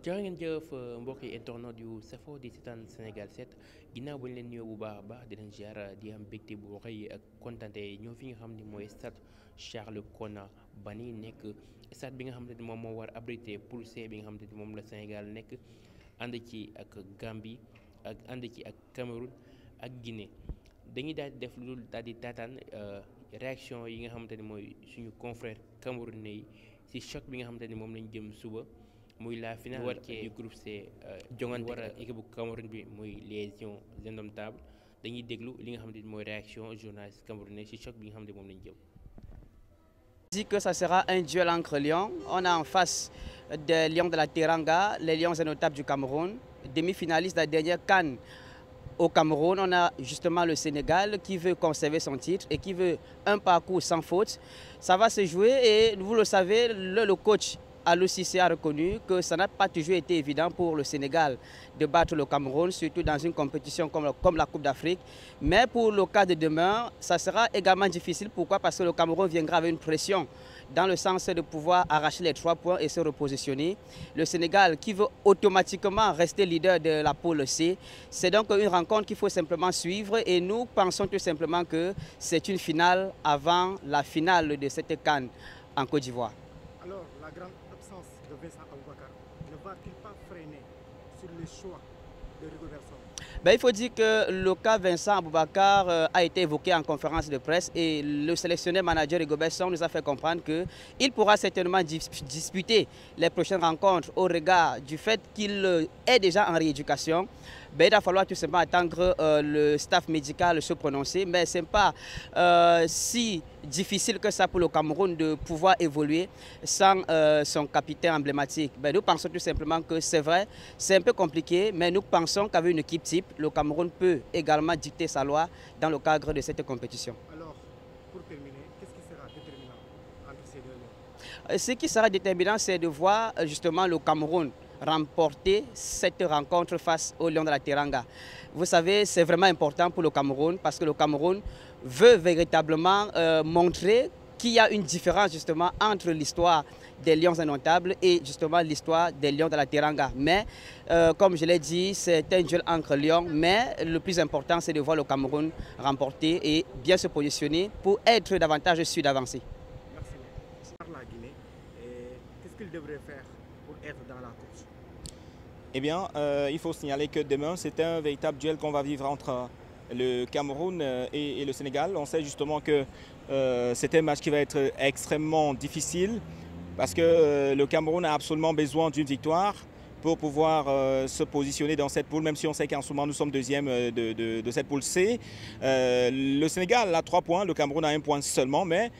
jërë ngeen jëf mbokk yi internet yu safoo di seetaan Sénégal 7 ginnaaw bañ leen nuyoo bu baax a baax di leen ziar di am mbégte bu rëy ak kontante ñoo fi nga xam ne mooy stade Charles Kona Banny nekk stade bi nga xam ne moom moo war abrité poule C bi nga xam ne moom la Sénégal nekk ànd ci ak Gambie ak ànd ci ak Cameroun ak Guinée dañuy daal di def lu daal di taataan réaction yi nga xamante ni mooy suñu confrère camerounais yi ci choc bi nga xamante ni moom lañ jëm suba. muy la finale du groupe C jongante war a équipe bu Cameroun bi muy les Lions indomptables dañuy déglu li nga xam ne mooy réaction journaliste camerounais ci choc bi nga xam ne moom lañ jëm. Dit que ça sera un duel entre Lions. On a en face des Lions de la Teranga, les Lions indomptables du Cameroun, demi-finaliste de la dernière CAN au Cameroun. On a justement le Sénégal qui veut conserver son titre et qui veut un parcours sans faute. Ça va se jouer et vous le savez, le coach Aliou Cissé a reconnu que ça n'a pas toujours été évident pour le Sénégal de battre le Cameroun, surtout dans une compétition comme la Coupe d'Afrique. Mais pour le cas de demain, ça sera également difficile. Pourquoi? Parce que le Cameroun viendra avec une pression dans le sens de pouvoir arracher les 3 points et se repositionner. Le Sénégal qui veut automatiquement rester leader de la poule C. C'est donc une rencontre qu'il faut simplement suivre et nous pensons tout simplement que c'est une finale avant la finale de cette CAN en Côte d'Ivoire. Alors, la grande absence de Vincent Aboubakar ne va-t-il pas freiner sur le choix de Rigo Berson? Il faut dire que le cas Vincent Aboubakar a été évoqué en conférence de presse et le sélectionneur manager Rigo Berson nous a fait comprendre qu'il pourra certainement disputer les prochaines rencontres au regard du fait qu'il est déjà en rééducation. Il va falloir tout simplement attendre le staff médical se prononcer, mais ce n'est pas si difficile que ça pour le Cameroun de pouvoir évoluer sans son capitaine emblématique. Nous pensons tout simplement que c'est vrai, c'est un peu compliqué, mais nous pensons qu'avec une équipe type, le Cameroun peut également dicter sa loi dans le cadre de cette compétition. Alors, pour terminer, qu'est-ce qui sera déterminant entre ces deux lions? Ce qui sera déterminant, c'est de voir justement le Cameroun remporter cette rencontre face aux Lions de la Teranga. Vous savez, c'est vraiment important pour le Cameroun parce que le Cameroun veut véritablement montrer qu'il y a une différence justement entre l'histoire des Lions indomptables et justement l'histoire des Lions de la Teranga. Mais comme je l'ai dit, c'est un duel entre Lions, mais le plus important c'est de voir le Cameroun remporter et bien se positionner pour être davantage sûr d'avancer. Merci. Par la Guinée, qu'est-ce qu'il devrait faire pour être dans la course? Eh bien, il faut signaler que demain, c'est un véritable duel qu'on va vivre entre le Cameroun et le Sénégal. On sait justement que c'est un match qui va être extrêmement difficile parce que le Cameroun a absolument besoin d'une victoire pour pouvoir se positionner dans cette poule, même si on sait qu'en ce moment nous sommes deuxième de cette poule C. Le Sénégal a 3 points, le Cameroun a 1 point seulement, mais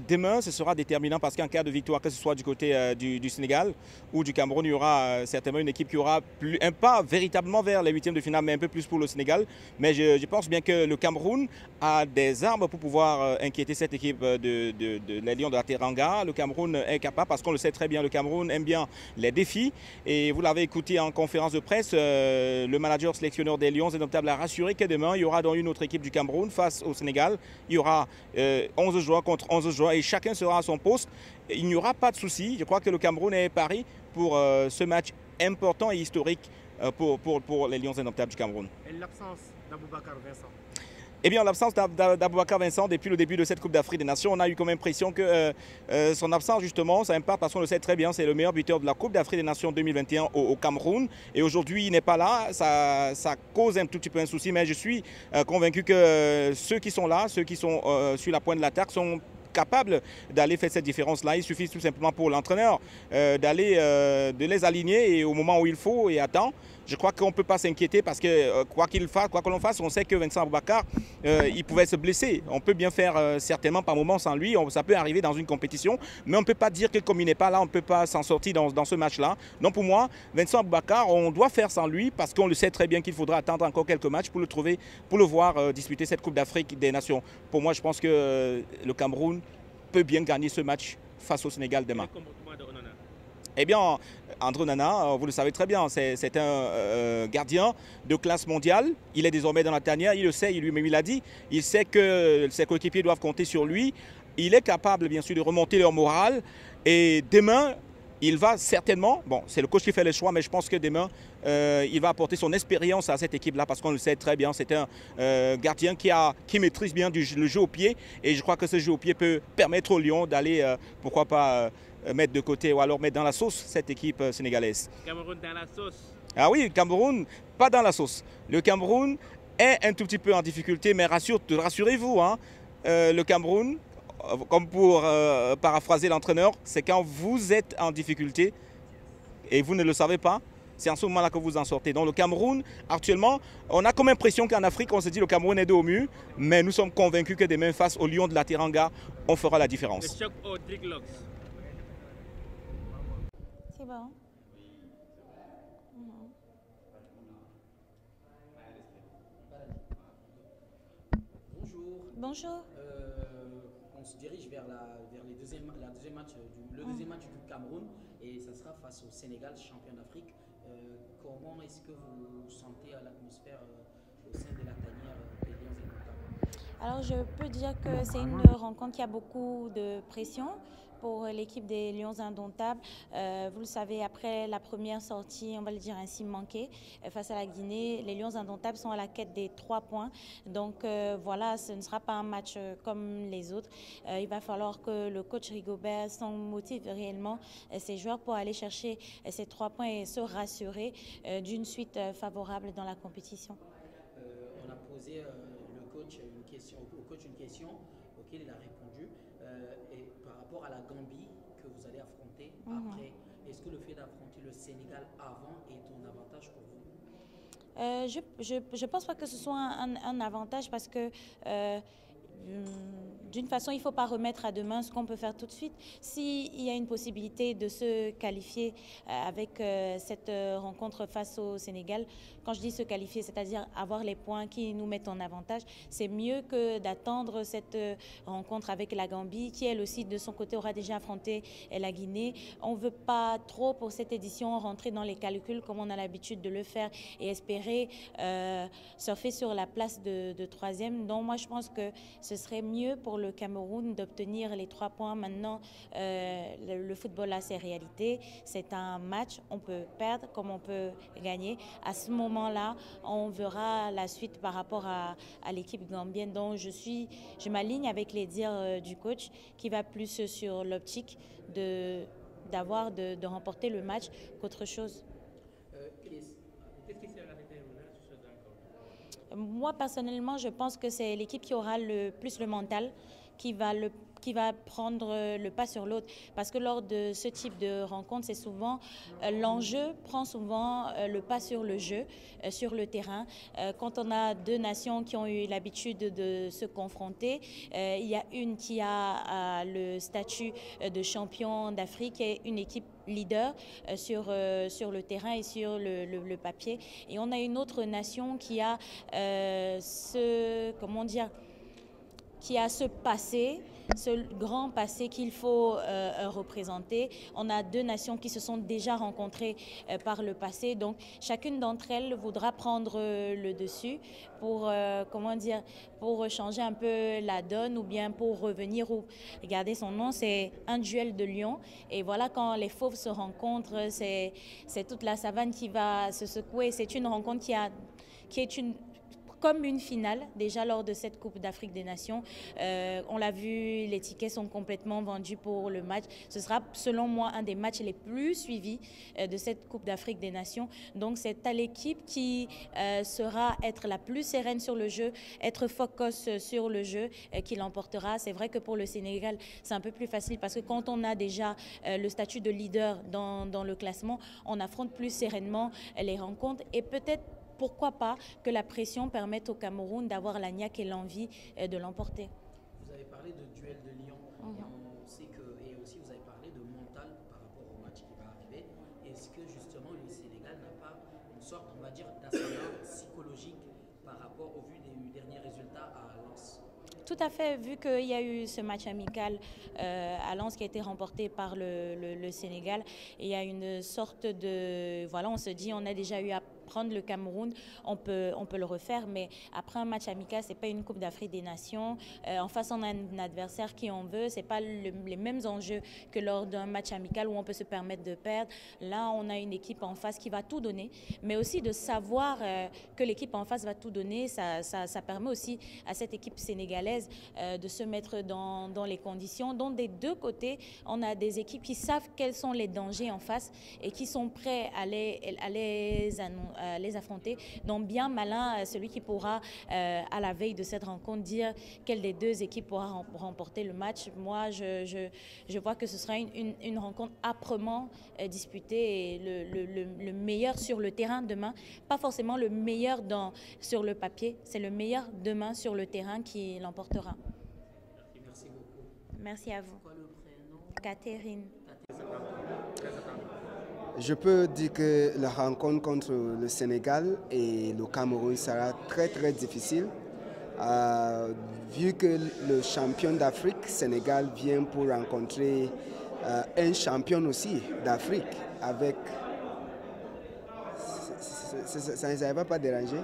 demain ce sera déterminant parce qu'en cas de victoire, que ce soit du côté du Sénégal ou du Cameroun, il y aura certainement une équipe qui aura un pas véritablement vers les 8e de finale, mais un peu plus pour le Sénégal. Mais je pense bien que le Cameroun a des armes pour pouvoir inquiéter cette équipe les Lions de la Teranga. Le Cameroun est capable, parce qu'on le sait très bien, le Cameroun aime bien les défis. Et vous l'avez écouté en conférence de presse, le manager sélectionneur des Lions indomptables a rassuré que demain, il y aura dans une autre équipe du Cameroun face au Sénégal. Il y aura 11 joueurs contre 11 joueurs et chacun sera à son poste. Il n'y aura pas de souci. Je crois que le Cameroun est pari pour ce match important et historique pour les Lions indomptables du Cameroun. Et l'absence d'Aboubacar Vincent? Eh bien, l'absence d'Aboubacar Vincent depuis le début de cette Coupe d'Afrique des Nations, on a eu comme impression que son absence, justement, ça impacte parce qu'on le sait très bien, c'est le meilleur buteur de la Coupe d'Afrique des Nations 2021 au Cameroun. Et aujourd'hui, il n'est pas là. Ça cause un tout petit peu un souci, mais je suis convaincu que ceux qui sont là, ceux qui sont sur la pointe de l'attaque sont capables d'aller faire cette différence-là. Il suffit tout simplement pour l'entraîneur de les aligner et au moment où il faut et à temps je crois qu'on ne peut pas s'inquiéter parce que quoi que l'on fasse, on sait que Vincent Aboubakar, il pouvait se blesser. On peut bien faire certainement par moments sans lui, ça peut arriver dans une compétition, mais on ne peut pas dire que comme il n'est pas là, on ne peut pas s'en sortir dans ce match-là. Donc pour moi, Vincent Aboubakar, on doit faire sans lui parce qu'on le sait très bien qu'il faudra attendre encore quelques matchs pour le trouver, pour le voir disputer cette Coupe d'Afrique des Nations. Pour moi, je pense que le Cameroun peut bien gagner ce match face au Sénégal demain. Eh bien, André Onana, vous le savez très bien, c'est un gardien de classe mondiale. Il est désormais dans la tanière, il le sait, lui-même il l'a dit. Il sait que ses coéquipiers doivent compter sur lui. Il est capable, bien sûr, de remonter leur morale. Et demain, il va certainement, bon, c'est le coach qui fait le choix, mais je pense que demain, il va apporter son expérience à cette équipe-là parce qu'on le sait très bien. C'est un gardien qui maîtrise bien le jeu au pied. Et je crois que ce jeu au pied peut permettre aux Lions d'aller, pourquoi pas, mettre de côté ou alors mettre dans la sauce cette équipe sénégalaise. Cameroun dans la sauce. Ah oui, Cameroun, pas dans la sauce. Le Cameroun est un tout petit peu en difficulté, mais rassurez-vous, hein, le Cameroun, comme pour paraphraser l'entraîneur, c'est quand vous êtes en difficulté et vous ne le savez pas, c'est en ce moment-là que vous en sortez. Donc le Cameroun, actuellement, on a comme impression qu'en Afrique, on se dit le Cameroun est dos au mur, mais nous sommes convaincus que demain, face au Lion de la Teranga, on fera la différence. Le choc au Driglox. C'est bon. Bonjour. Bonjour. On se dirige vers le deuxième match du Cameroun et ça sera face au Sénégal, champion d'Afrique. Comment est-ce que vous sentez l'atmosphère au sein de la tanière des Lions Indomptables? Alors, je peux dire que c'est une rencontre qui a beaucoup de pression pour l'équipe des Lions Indomptables. Vous le savez, après la première sortie, on va le dire ainsi, manquée face à la Guinée, les Lions Indomptables sont à la quête des 3 points. Donc voilà, ce ne sera pas un match comme les autres. Il va falloir que le coach Rigobert s'en motive réellement ses joueurs pour aller chercher ces 3 points et se rassurer d'une suite favorable dans la compétition. On a posé au coach une question auquel il a répondu. Et par rapport à la Gambie que vous allez affronter après, est-ce que le fait d'affronter le Sénégal avant est un avantage pour vous? Je ne pense pas que ce soit un avantage parce que d'une façon, il ne faut pas remettre à demain ce qu'on peut faire tout de suite. S'il y a une possibilité de se qualifier avec cette rencontre face au Sénégal, quand je dis se qualifier, c'est-à-dire avoir les points qui nous mettent en avantage, c'est mieux que d'attendre cette rencontre avec la Gambie, qui elle aussi de son côté aura déjà affronté la Guinée. On ne veut pas trop pour cette édition rentrer dans les calculs comme on a l'habitude de le faire et espérer surfer sur la place de troisième. Donc moi je pense que ce serait mieux pour le Cameroun d'obtenir les 3 points. Maintenant, le football a ses réalités. C'est un match, on peut perdre comme on peut gagner. À ce moment-là, on verra la suite par rapport à l'équipe gambienne. Donc, je m'aligne avec les dires du coach qui va plus sur l'optique de remporter le match qu'autre chose. Moi, personnellement, je pense que c'est l'équipe qui aura le plus le mental, qui va prendre le pas sur l'autre. Parce que lors de ce type de rencontre, c'est souvent l'enjeu prend souvent le pas sur le jeu, sur le terrain. Quand on a 2 nations qui ont eu l'habitude de se confronter, il y a une qui a le statut de champion d'Afrique et une équipe leader sur le terrain et sur le papier. Et on a une autre nation qui a ce passé, ce grand passé qu'il faut représenter. On a 2 nations qui se sont déjà rencontrées par le passé, donc chacune d'entre elles voudra prendre le dessus pour, pour changer un peu la donne ou bien pour revenir ou garder son nom. C'est un duel de lions et voilà, quand les fauves se rencontrent, c'est toute la savane qui va se secouer. C'est une rencontre qui est comme une finale déjà lors de cette Coupe d'Afrique des Nations. On l'a vu, les tickets sont complètement vendus pour le match. Ce sera selon moi un des matchs les plus suivis de cette Coupe d'Afrique des Nations. Donc c'est à l'équipe qui sera être la plus sereine sur le jeu, être focus sur le jeu qui l'emportera. C'est vrai que pour le Sénégal, c'est un peu plus facile parce que quand on a déjà le statut de leader dans le classement, on affronte plus sereinement les rencontres et peut-être pourquoi pas que la pression permette au Cameroun d'avoir la niaque et l'envie de l'emporter. Vous avez parlé de duel de Lyon et on sait que, et aussi vous avez parlé de mental par rapport au match qui va arriver. Est-ce que justement le Sénégal n'a pas une sorte, on va dire, d'ascendant psychologique par rapport au vu des derniers résultats à Lens? Tout à fait, vu qu'il y a eu ce match amical à Lens qui a été remporté par le Sénégal, il y a une sorte de... Voilà, on se dit, on a déjà eu à prendre le Cameroun, on peut le refaire, mais après un match amical, ce n'est pas une Coupe d'Afrique des Nations. En face, on a un adversaire qui en veut, ce n'est pas les mêmes enjeux que lors d'un match amical où on peut se permettre de perdre. Là, on a une équipe en face qui va tout donner, mais aussi de savoir que l'équipe en face va tout donner, ça permet aussi à cette équipe sénégalaise de se mettre dans les conditions. Donc, des deux côtés, on a des équipes qui savent quels sont les dangers en face et qui sont prêts à les affronter. Donc bien malin celui qui pourra à la veille de cette rencontre dire quelle des deux équipes pourra remporter le match. Moi je vois que ce sera une rencontre âprement disputée et le meilleur sur le terrain demain, pas forcément le meilleur sur le papier, c'est le meilleur demain sur le terrain qui l'emportera. Merci beaucoup. Merci à vous. Quoi le prénom? Catherine. Je peux dire que la rencontre contre le Sénégal et le Cameroun sera très très difficile. Vu que le champion d'Afrique, Sénégal, vient pour rencontrer un champion aussi d'Afrique avec... Ça ne va pas déranger?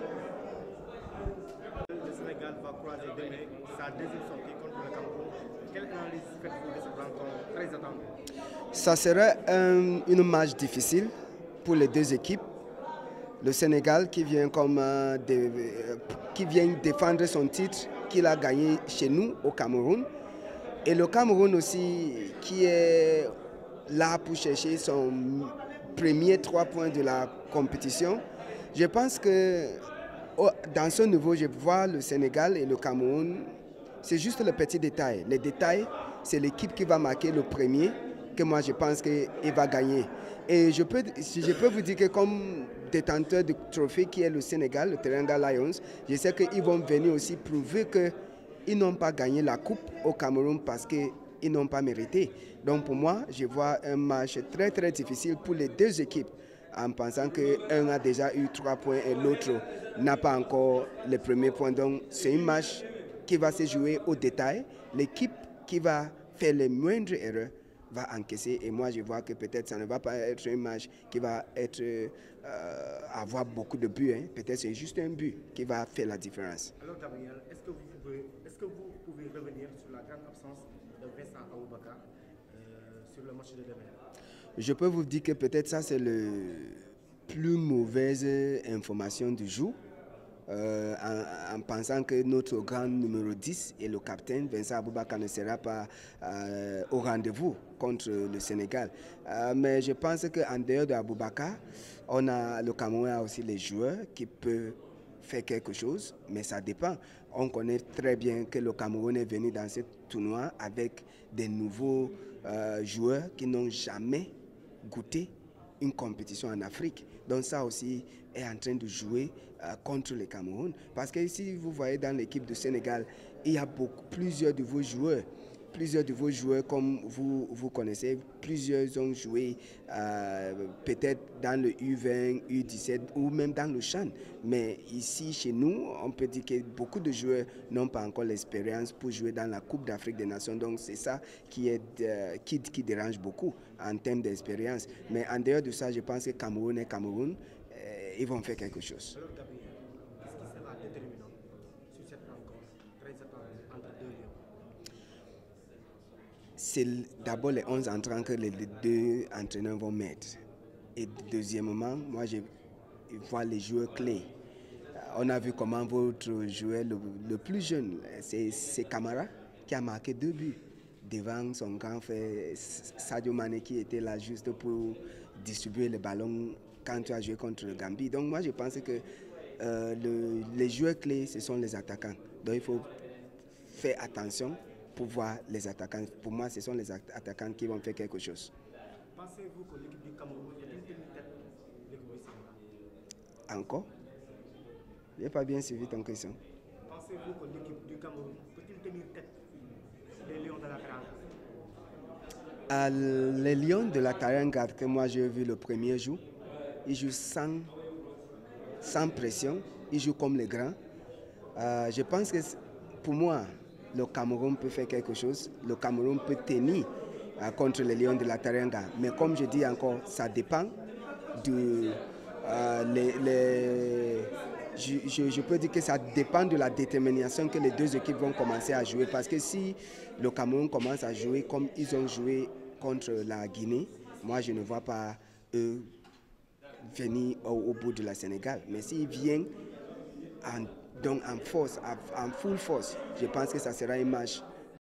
Le Sénégal va croiser demain sa deuxième sortie contre le Cameroun. Quelle analyse faites-vous de cette rencontre très attendue? Ça sera une match difficile pour les deux équipes. Le Sénégal qui vient défendre son titre qu'il a gagné chez nous au Cameroun. Et le Cameroun aussi qui est là pour chercher son premier 3 points de la compétition. Je pense que dans ce niveau, je vois le Sénégal et le Cameroun. C'est juste le petit détail. Les détails, c'est l'équipe qui va marquer le premier, que moi je pense qu'il va gagner. Et je peux vous dire que comme détenteur du trophée qui est le Sénégal, le Teranga Lions, je sais qu'ils vont venir aussi prouver qu'ils n'ont pas gagné la coupe au Cameroun parce qu'ils n'ont pas mérité. Donc pour moi, je vois un match très très difficile pour les deux équipes, en pensant qu'un a déjà eu 3 points et l'autre n'a pas encore les premiers points. Donc c'est un match qui va se jouer au détail. L'équipe qui va faire les moindres erreurs va encaisser, et moi je vois que peut-être ça ne va pas être un match qui va avoir beaucoup de buts, hein. Peut-être c'est juste un but qui va faire la différence. Alors Gabriel, est-ce que vous pouvez revenir sur la grande absence de Vincent Aboubakar sur le match de demain? Je peux vous dire que peut-être ça c'est la plus mauvaise information du jour. En pensant que notre grand numéro 10 et le capitaine Vincent Aboubakar ne sera pas au rendez-vous contre le Sénégal. Mais je pense qu'en dehors de Aboubakar, le Cameroun a aussi les joueurs qui peuvent faire quelque chose, mais ça dépend. On connaît très bien que le Cameroun est venu dans ce tournoi avec des nouveaux joueurs qui n'ont jamais goûté une compétition en Afrique. Donc ça aussi est en train de jouer contre le Cameroun. Parce que ici, vous voyez dans l'équipe du Sénégal, il y a plusieurs de vos joueurs. Plusieurs de vos joueurs, comme vous connaissez, plusieurs ont joué peut-être dans le U20, U17 ou même dans le CHAN. Mais ici, chez nous, on peut dire que beaucoup de joueurs n'ont pas encore l'expérience pour jouer dans la Coupe d'Afrique des Nations. Donc c'est ça qui dérange beaucoup en termes d'expérience. Mais en dehors de ça, je pense que Cameroun et Cameroun, ils vont faire quelque chose. Alors Gabriel, qu'est-ce qui sera déterminant sur cette rencontre très attendue entre deux lions? C'est d'abord les 11 entrants que les deux entraîneurs vont mettre. Et deuxièmement, moi je vois les joueurs clés. On a vu comment votre joueur le plus jeune, c'est Camara, qui a marqué 2 buts devant son grand frère Sadio Mané, qui était là juste pour distribuer le ballon quand tu as joué contre le Gambie. Donc moi je pense que les joueurs clés, ce sont les attaquants. Donc il faut faire attention pour voir les attaquants. Pour moi, ce sont les attaquants qui vont faire quelque chose. Pensez-vous que l'équipe du Cameroun peut tenir tête l'équipe du Sénégal? Encore? Je n'ai pas bien suivi ton question. Pensez-vous que l'équipe du Cameroun peut-il tenir tête des Lions de la Teranga? Les Lions de la Teranga, que moi j'ai vu le premier jour, ils jouent sans pression, ils jouent comme les grands. Je pense que pour moi, le Cameroun peut faire quelque chose. Le Cameroun peut tenir contre les Lions de la Teranga. Mais comme je dis encore, ça dépend de... je peux dire que ça dépend de la détermination que les deux équipes vont commencer à jouer. Parce que si le Cameroun commence à jouer comme ils ont joué contre la Guinée, moi je ne vois pas eux venir au bout de la Sénégal. Mais s'ils viennent donc en force, en full force, je pense que ça sera un match